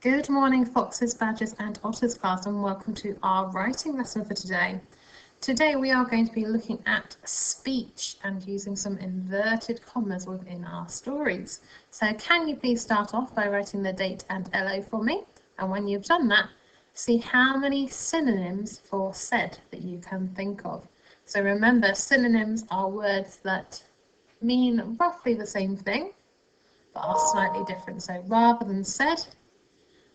Good morning, foxes, badgers and otters class, and welcome to our writing lesson for today. Today we are going to be looking at speech and using some inverted commas within our stories. So can you please start off by writing the date and LO for me? And when you've done that, see how many synonyms for said that you can think of. So remember, synonyms are words that mean roughly the same thing, but are slightly different. So rather than said,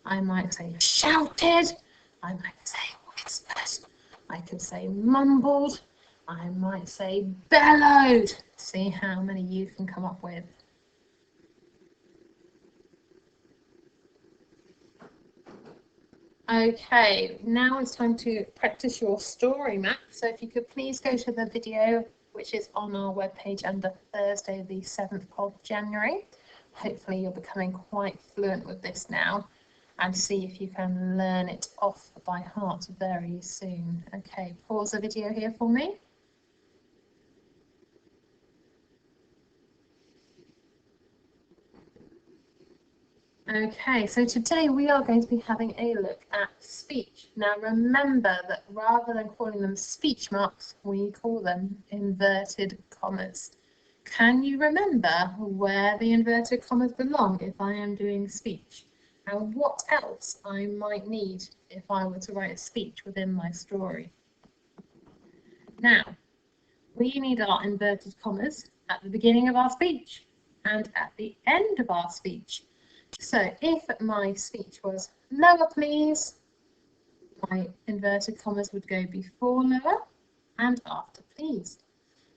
I might say shouted, I might say whispered, I could say mumbled, I might say bellowed. See how many you can come up with. Okay, now it's time to practice your story map. So if you could please go to the video which is on our webpage under Thursday the 7th of January. Hopefully you're becoming quite fluent with this now, and see if you can learn it off by heart very soon. Okay, pause the video here for me. Okay, so today we are going to be having a look at speech. Now remember that rather than calling them speech marks, we call them inverted commas. Can you remember where the inverted commas belong if I am doing speech? And what else I might need if I were to write a speech within my story. Now, we need our inverted commas at the beginning of our speech and at the end of our speech. So if my speech was lower please, my inverted commas would go before lower and after please.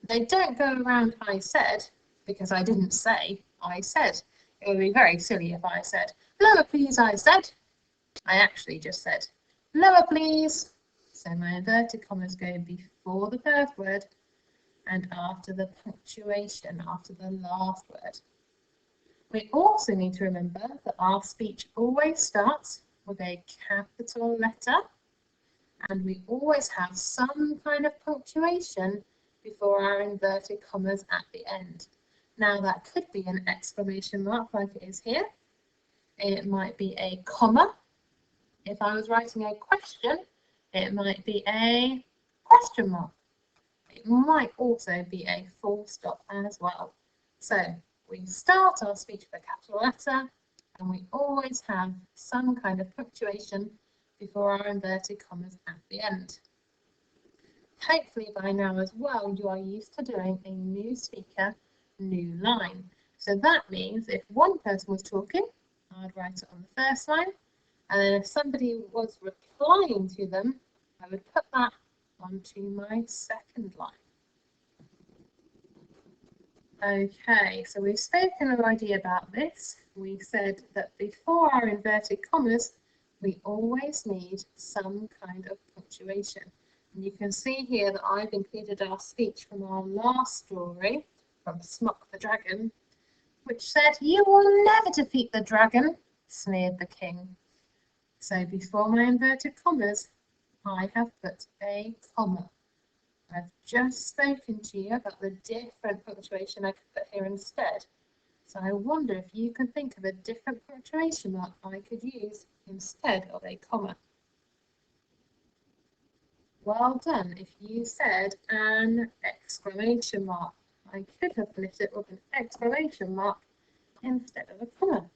They don't go around I said, because I didn't say I said. It would be very silly if I said, lower please, I said. I actually just said, lower please. So my inverted commas go before the first word and after the punctuation, after the last word. We also need to remember that our speech always starts with a capital letter, and we always have some kind of punctuation before our inverted commas at the end. Now that could be an exclamation mark like it is here. It might be a comma. If I was writing a question, it might be a question mark. It might also be a full stop as well. So we start our speech with a capital letter, and we always have some kind of punctuation before our inverted commas at the end. Hopefully by now as well you are used to doing a new speaker, new line. So that means if one person was talking, I'd write it on the first line, and then if somebody was replying to them, I would put that onto my second line. Okay, so we've spoken already about this. We said that before our inverted commas, we always need some kind of punctuation. And you can see here that I've included our speech from our last story, from Smock the Dragon, which said, "You will never defeat the dragon," sneered the king. So before my inverted commas, I have put a comma. I've just spoken to you about the different punctuation I could put here instead. So I wonder if you can think of a different punctuation mark I could use instead of a comma. Well done if you said an exclamation mark. I could have put it with an exclamation mark instead of a comma.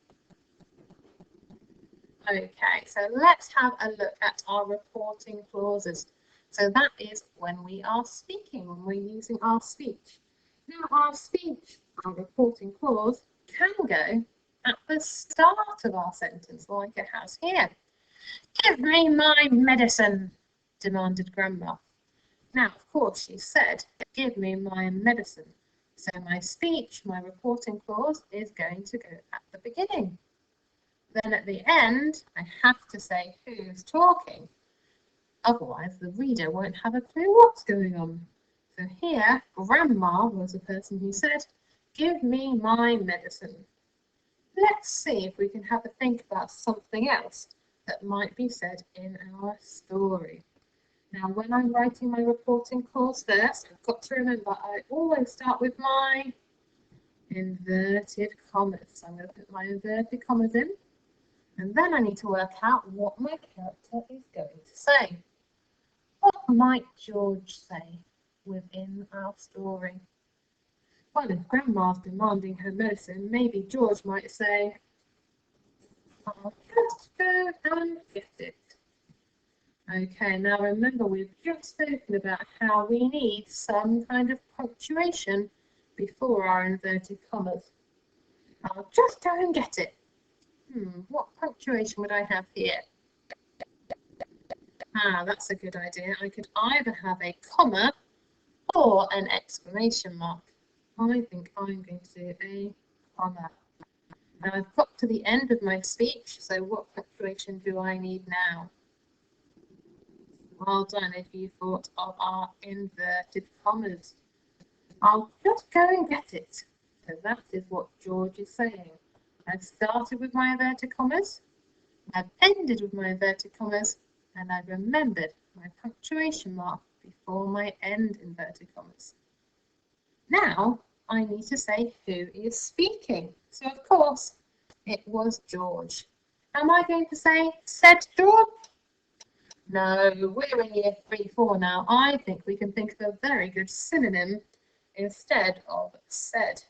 Okay, so let's have a look at our reporting clauses. So that is when we are speaking, when we're using our speech. Now our speech, our reporting clause, can go at the start of our sentence, like it has here. "Give me my medicine," demanded Grandma. Now, of course, she said, "Give me my medicine." So my speech, my reporting clause, is going to go at the beginning. Then at the end, I have to say who's talking. Otherwise, the reader won't have a clue what's going on. So here, Grandma was the person who said, "Give me my medicine." Let's see if we can have a think about something else that might be said in our story. Now, when I'm writing my reporting clause first, I've got to remember I always start with my inverted commas. So I'm going to put my inverted commas in, And then I need to work out what my character is going to say. What might George say within our story? Well, if Grandma's demanding her medicine, maybe George might say, I'll just go and get it. Okay, now remember we've just spoken about how we need some kind of punctuation before our inverted commas. I'll just go and get it. What punctuation would I have here? That's a good idea. I could either have a comma or an exclamation mark. I think I'm going to do a comma. Now I've got to the end of my speech, so what punctuation do I need now? Well done if you thought of our inverted commas. I'll just go and get it. So that is what George is saying. I've started with my inverted commas, I've ended with my inverted commas, and I've remembered my punctuation mark before my end inverted commas. Now I need to say who is speaking. So of course it was George. Am I going to say said George? No, we're in year 3-4 now. I think we can think of a very good synonym instead of said.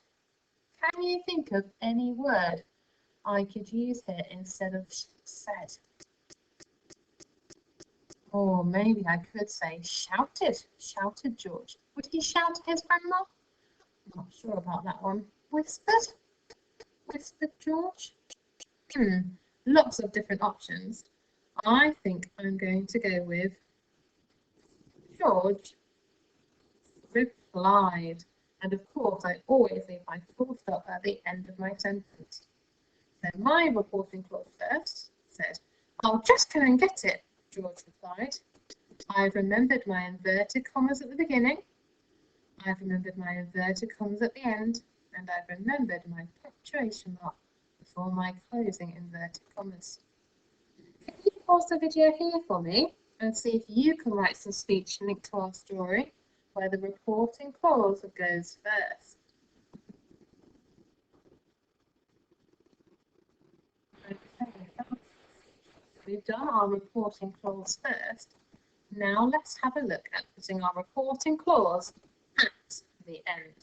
Can you think of any word I could use here instead of said? Or maybe I could say shouted. Shouted George. Would he shout at his grandma? I'm not sure about that one. Whispered? Whispered George? Lots of different options. I think I'm going to go with George replied. And of course, I always leave my full stop at the end of my sentence. So my reporting clause first said, I'll just go and get it, George replied. I've remembered my inverted commas at the beginning. I've remembered my inverted commas at the end. And I've remembered my punctuation mark before my closing inverted commas. Can you pause the video here for me and see if you can write some speech linked to our story where the reporting clause goes first? Okay, we've done our reporting clause first. Now let's have a look at putting our reporting clause at the end.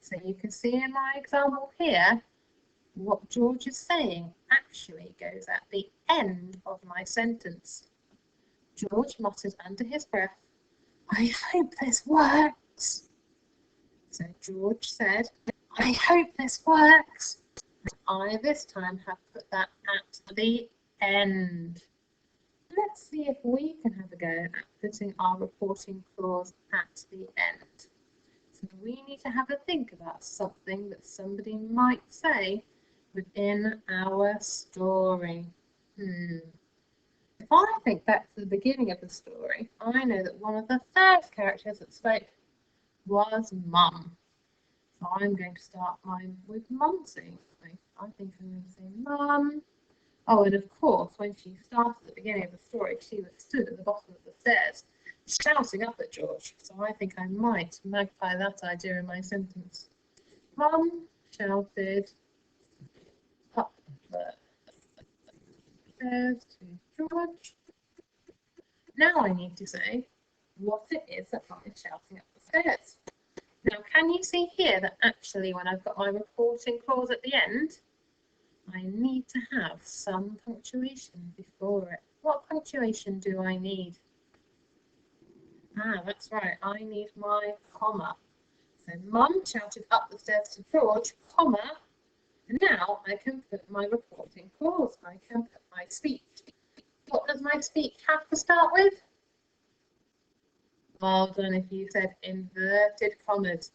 So you can see in my example here, what George is saying actually goes at the end of my sentence. George muttered under his breath, I hope this works. So George said, I hope this works. I this time have put that at the end. Let's see if we can have a go at putting our reporting clause at the end. So we need to have a think about something that somebody might say within our story. If I think back to the beginning of the story, I know that one of the first characters that spoke was Mum. So I'm going to start mine with Mum saying something. I think I'm going to say Mum. Oh, and of course, when she started at the beginning of the story, she was stood at the bottom of the stairs, shouting up at George. So I think I might magnify that idea in my sentence. Mum shouted up the stairs to George. Now I need to say what it is that Mum is shouting up the stairs. Now, can you see here that actually when I've got my reporting clause at the end, I need to have some punctuation before it. What punctuation do I need? That's right, I need my comma. So Mum shouted up the stairs to George, comma, and now I can put my reporting clause. I can put my speech. What does my speech have to start with? Well done if you said inverted commas.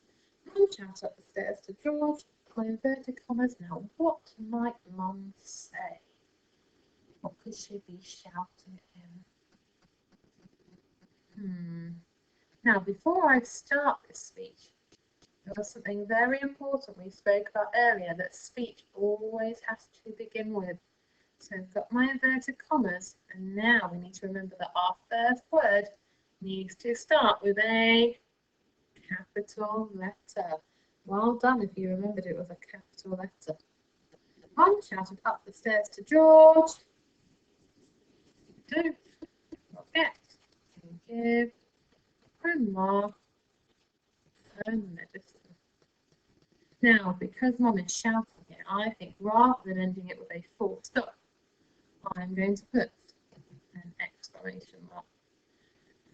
Mum shouted up the stairs to George, my inverted commas. Now, what might Mum say? What could she be shouting at him? Now, before I start this speech, there was something very important we spoke about earlier, that speech always has to begin with. So I've got my inverted commas, and now we need to remember that our first word needs to start with a capital letter. Well done if you remembered it was a capital letter. Mum shouted up the stairs to George, don't forget to give Grandma her medicine. Now, because Mum is shouting it, I think rather than ending it with a full stop, I'm going to put an exclamation mark.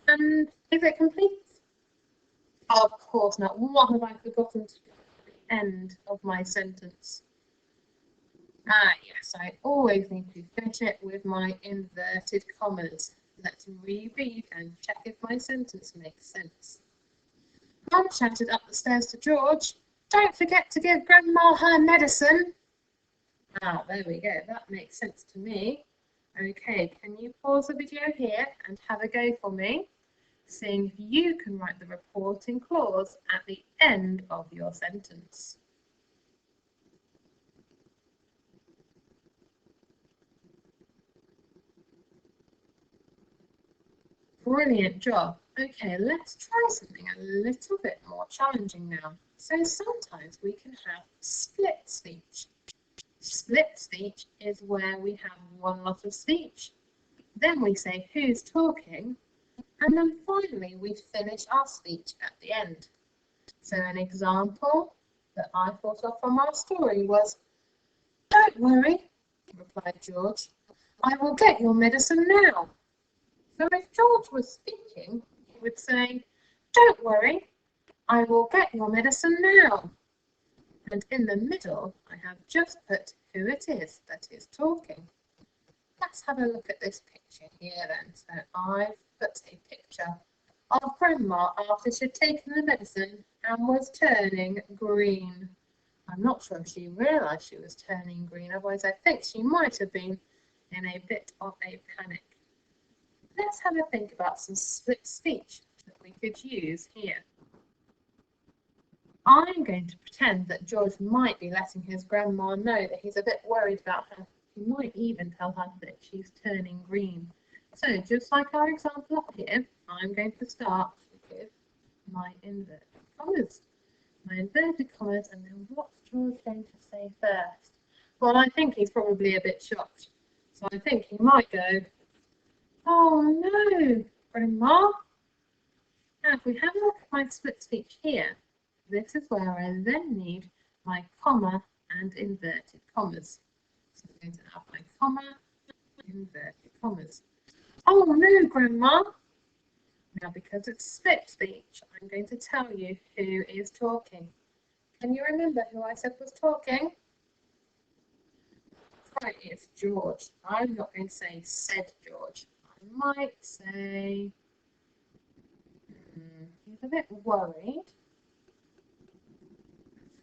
And is it complete? Of course not. What have I forgotten to do at the end of my sentence? Ah, yes, I always need to finish it with my inverted commas. Let's reread and check if my sentence makes sense. Mum shouted up the stairs to George, don't forget to give Grandma her medicine. Ah, there we go. That makes sense to me. Okay, can you pause the video here and have a go for me? Seeing if you can write the reporting clause at the end of your sentence. Brilliant job. Okay, let's try something a little bit more challenging now. So sometimes we can have split speech. Split speech is where we have one lot of speech. Then we say who's talking, and then finally we finish our speech at the end. So an example that I thought of from our story was, don't worry, replied George. I will get your medicine now. So if George was speaking, he would say, don't worry, I will get your medicine now. And in the middle, I have just put who it is that is talking. Let's have a look at this picture here then. So I've put a picture of Grandma after she'd taken the medicine and was turning green. I'm not sure if she realised she was turning green, otherwise I think she might have been in a bit of a panic. Let's have a think about some split speech that we could use here. I'm going to pretend that George might be letting his grandma know that he's a bit worried about her. He might even tell her that she's turning green. So just like our example up here, I'm going to start with my inverted commas. My inverted commas, and then what's George going to say first? Well, I think he's probably a bit shocked. So I think he might go, oh no, Grandma. Now if we have a look at my split speech here, this is where I then need my comma and inverted commas. So I'm going to have my comma, inverted commas. Oh no, Grandma. Now because it's split speech, I'm going to tell you who is talking. Can you remember who I said was talking? Right, it's George. I'm not going to say said George. I might say he's a bit worried.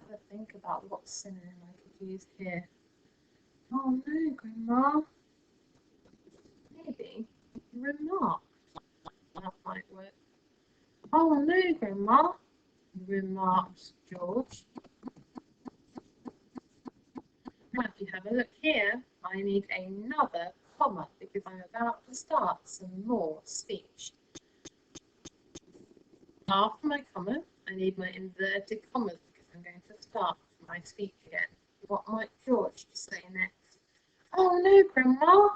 Let's have a think about what synonym I could use here. Oh no, Grandma. Maybe remarked. That might work. Oh no, Grandma, remarked George. Now, if you have a look here, I need another comma because I'm about to start some more speech. After my comma, I need my inverted commas because I'm going to start my speech again. What might George say next? Oh no, Grandma.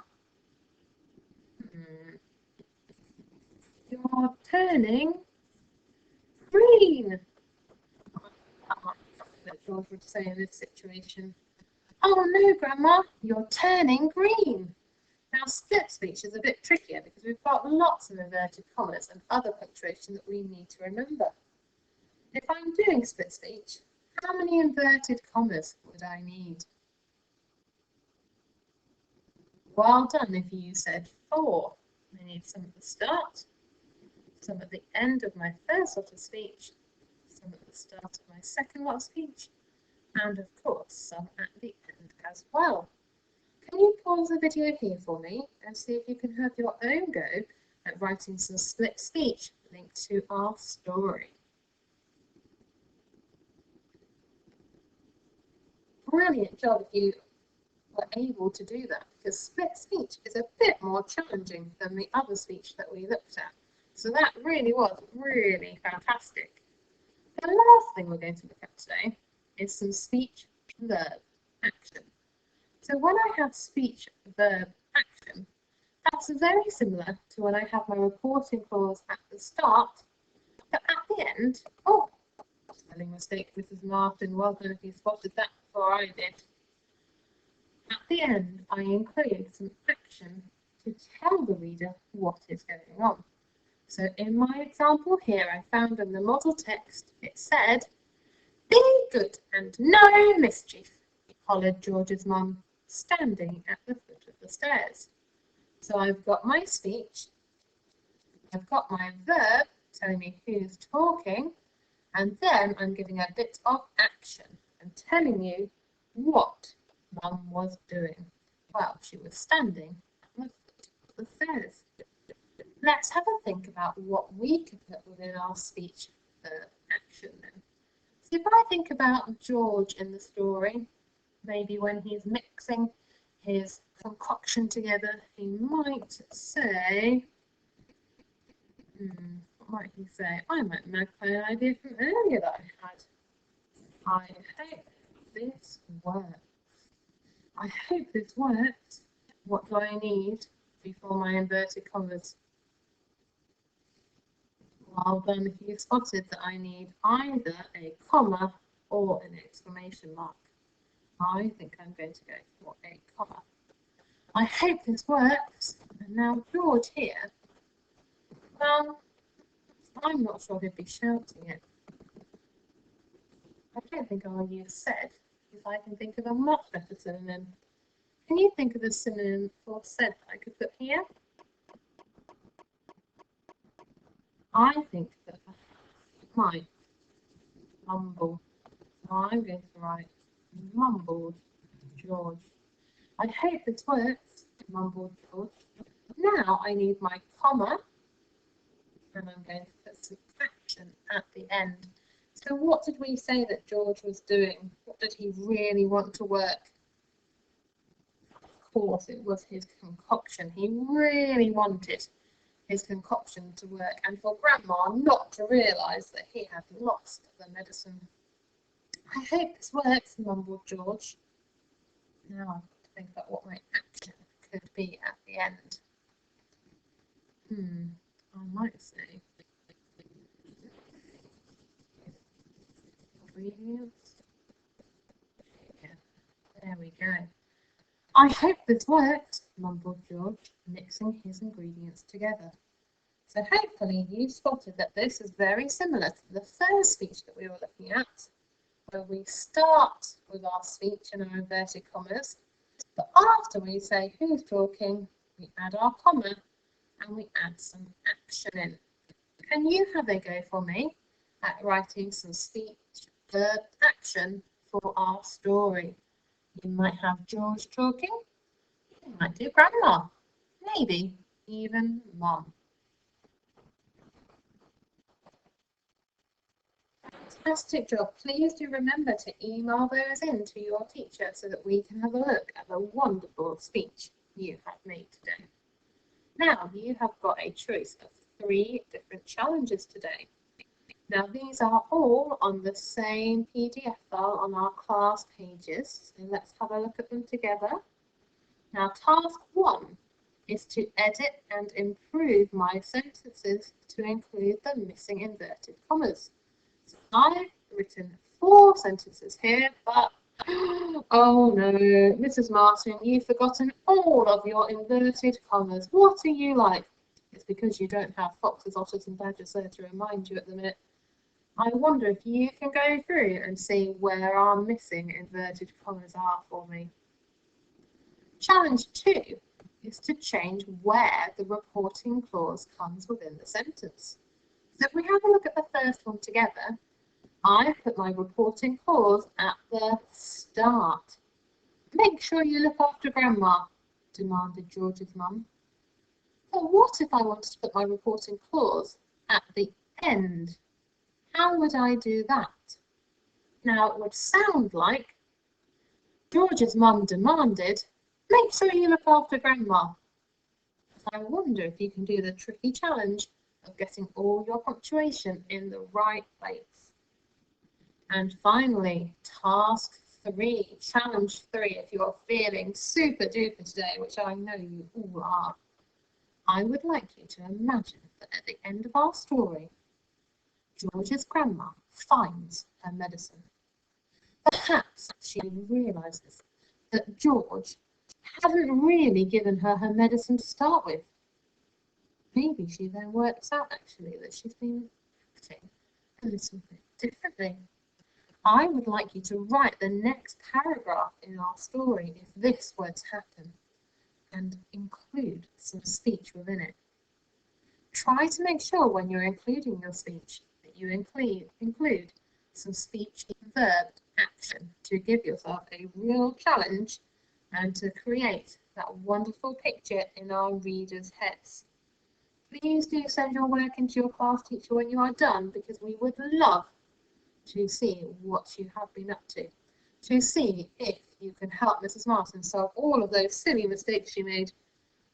You're turning green. That might be something that George would say in this situation. Oh no, Grandma, you're turning green. Now, split speech is a bit trickier because we've got lots of inverted commas and other punctuation that we need to remember. If I'm doing split speech, how many inverted commas would I need? Well done if you said 4. I need some at the start, some at the end of my first lot of speech, some at the start of my second lot of speech, and of course some at the end as well. Can you pause the video here for me and see if you can have your own go at writing some split speech linked to our story? Brilliant job if you were able to do that, because split speech is a bit more challenging than the other speech that we looked at. So that really was really fantastic. The last thing we're going to look at today is some speech verb action. So when I have speech, verb, action, that's very similar to when I have my reporting clause at the start, but at the end, oh, spelling mistake, Mrs. Martin, well done if you spotted that before I did. At the end, I include some action to tell the reader what is going on. So in my example here, I found in the model text, it said, "Be good and no mischief," hollered George's mum, standing at the foot of the stairs. So I've got my speech, I've got my verb telling me who's talking, and then I'm giving a bit of action and telling you what Mum was doing. Well, she was standing at the foot of the stairs. Let's have a think about what we could put within our speech verb action then. So if I think about George in the story, maybe when he's mixing his concoction together, he might say, what might he say? I might magpie an idea from earlier that I had. I hope this works. I hope this works. What do I need before my inverted commas? Well done if you spotted that I need either a comma or an exclamation mark. I think I'm going to go for a comma. I hope this works. And now George here, well, I'm not sure he'd be shouting it. I don't think I'll use said, because I can think of a much better synonym. Can you think of a synonym for said that I could put here? I think that it might mumble. So I'm going to write mumbled George. I hope this works, mumbled George. Now I need my comma, and I'm going to put some action at the end. So what did we say that George was doing? What did he really want to work? Of course, it was his concoction. He really wanted his concoction to work, and for Grandma not to realise that he had lost the medicine. I hope this works, mumbled George. Now I've got to think about what my action could be at the end. I might say ingredients. Yeah, there we go. I hope this works, mumbled George, mixing his ingredients together. So hopefully you spotted that this is very similar to the first speech that we were looking at, where we start with our speech in our inverted commas, but after we say who's talking, we add our comma and we add some action in. Can you have a go for me at writing some speech, verb, action for our story? You might have George talking, you might do Grandma, maybe even Mum. Fantastic job. Please do remember to email those in to your teacher so that we can have a look at the wonderful speech you have made today. Now you have got a choice of 3 different challenges today. Now these are all on the same PDF file on our class pages, so let's have a look at them together. Now task 1 is to edit and improve my sentences to include the missing inverted commas. So I've written 4 sentences here, but oh no, Mrs. Martin, you've forgotten all of your inverted commas. What are you like? It's because you don't have foxes, otters and badgers there to remind you at the minute. I wonder if you can go through and see where our missing inverted commas are for me. Challenge 2 is to change where the reporting clause comes within the sentence. So if we have a look at the first one together, I've put my reporting clause at the start. Make sure you look after Grandma, demanded George's mum. But what if I wanted to put my reporting clause at the end? How would I do that? Now it would sound like George's mum demanded, make sure you look after Grandma. I wonder if you can do the tricky challenge of getting all your punctuation in the right place. And finally, task 3, challenge 3, if you're feeling super duper today, which I know you all are, I would like you to imagine that at the end of our story, George's grandma finds her medicine. Perhaps she realises that George hadn't really given her her medicine to start with. Maybe she then works out actually that she's been acting a little bit differently. I would like you to write the next paragraph in our story if this were to happen, and include some speech within it. Try to make sure when you're including your speech that you include some speech verb action to give yourself a real challenge and to create that wonderful picture in our readers' heads. Please do send your work into your class teacher when you are done, because we would love to see what you have been up to see if you can help Mrs. Martin solve all of those silly mistakes she made.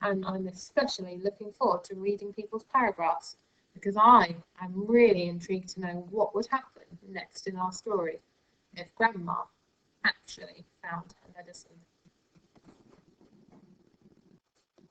And I'm especially looking forward to reading people's paragraphs, because I am really intrigued to know what would happen next in our story if Grandma actually found her medicine.